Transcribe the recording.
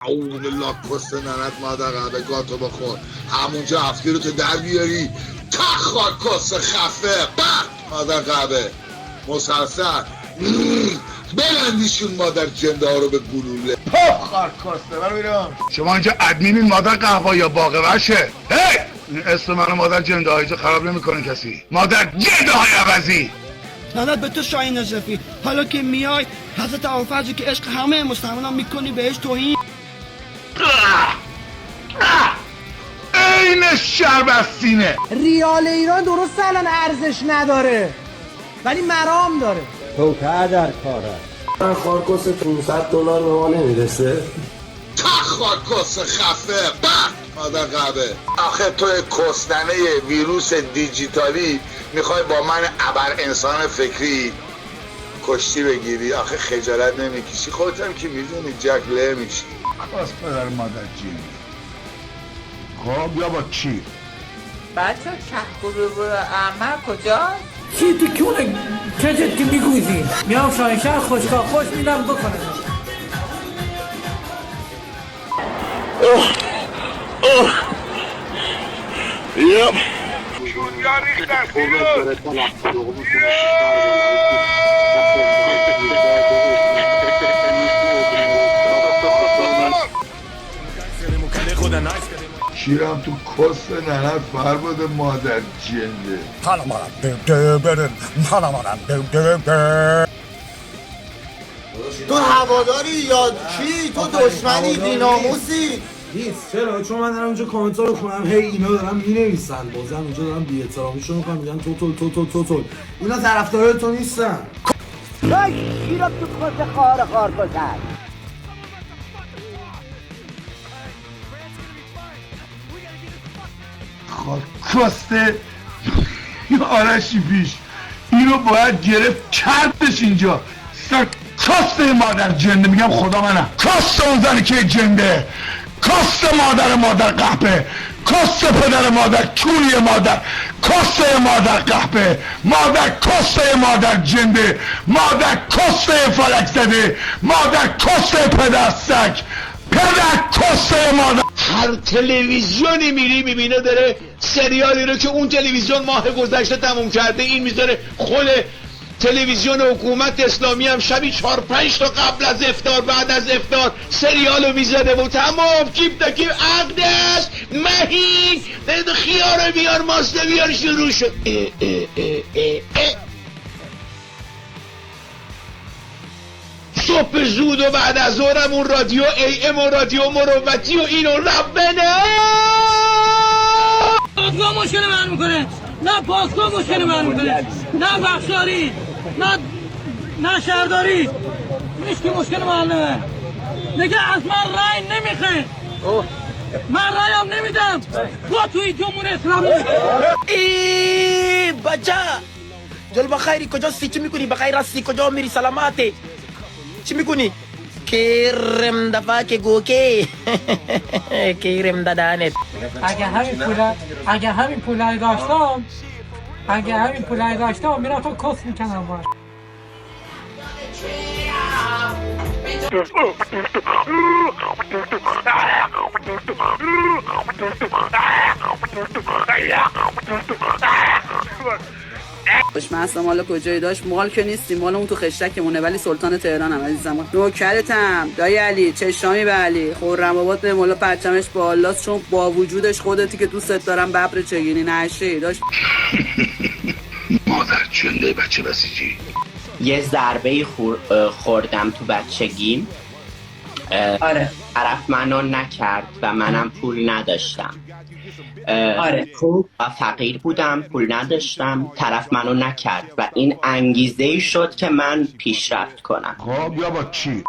اون لاکست ننت مادر قبه گاتو بخور همونجا هفتی رو تو در بیاری تخار کس خفه مادر قبه مسلسل بلندیشون مادر جنده ها رو به گلوله خار کسته برو بیرون. شما اینجا ادمینین مادر قهوه یا باقوشه. این اسم منو مادر جنده های خراب نمیکنه کسی. مادر جنده های عوضی. لعنت به تو شاهین نجفی. حالا که میای حضرت ابوالفضل که عشق همه مسلمانان میکنی بهش توهین. این شربستینه. ریال ایران درسته الان ارزش نداره ولی مرام داره. توطئه در کار است. من خارکس $500 به ما نمیرسه. خارکس خفه مادر قبه. آخه توی کسننه ویروس دیجیتالی میخوای با من ابر انسان فکری کشتی بگیری. آخه خجالت نمیکشی؟ خودت هم که میدونی جگله میشی. باز پدر مادر جیمی. خب یا با چی؟ بچه کهگروه احمر کجاست؟ چی تو کونه کجت که میگوزی میام شاهنشهر خوشگاه خوش میدم بکنه. یپ شیرم تو کست ننت فرباد مادر جنده. تو هواداری یا کی؟ تو دشمنی بیناموسی؟ نیست. چرا؟ چون من دارم اونجا کامنت ها رو خونم هی اینا دارم مینویسن بازم اونجا دارم بی احترامیشون میکنم میگن تو اینا طرفدارای تو نیستن. وای شیرم تو کس خار کسر. کسته آرشی پیش اینو باید گرفت کردش اینجا. کاسته مادر جنده میگم خدا منم. کاسته اون زنی که جنده. کاسته مادر قهبه. کاسته پدر مادر کوری مادر. کاسته مادر قهبه. مادر کاسته مادر جنده. مادر کاسته فلک زده. مادر کاسته پدر سگ. پدر کاسته مادر. هر تلویزیونی میری میبینه داره سریالی رو که اون تلویزیون ماه گذشته تموم کرده این میذاره. خود تلویزیون حکومت اسلامی هم شبی 4-5 تا قبل از افطار بعد از افطار سریالو میذاره و تمام کیپ تا کیپ عقدش مهین خیار بیار ماسته بیار شروع شد. صبح زود و بعد از ظهرم اون رادیو ای ام و رادیو مروتی و اینو ربنا پاسگاه مشکل من میکنه، نه پاسگاه مشکل من میکنه، نه بخشاری، نه شهرداری، هیچکی مشکل من نمیکنه. نگه از من رای نمیخواه، من رایم نمیدم. تو توی جمهوری اسلامی ای بچه جل بخیری کجا چی میکنی؟ بخیر هستی؟ کجا میری؟ سلامتی؟ چی میکنی؟ کرم دفعه که گوکه کرم دادانت. اگه همین پولای داشتم میرم تو کس میکنم باش. من اصلا مال کجایی داشت؟ مال که نیستی، مال اون تو خشتکمونه ولی سلطان تهران هم عزیزم. نوکرتم دایی علی، چشامی به علی. خرم آباد به مولا پرچمش بالاست چون با وجودش خودتی که دوست دارم ببر چگینی نشه داشت. مادر جنده بچه بسیجی. یه ضربه خوردم تو بچگیم. آره طرف منو نکرد و منم پول نداشتم. آره خوب. و فقیر بودم، پول نداشتم، طرف منو نکرد و این انگیزه ای شد که من پیشرفت کنم. خب یا با چی؟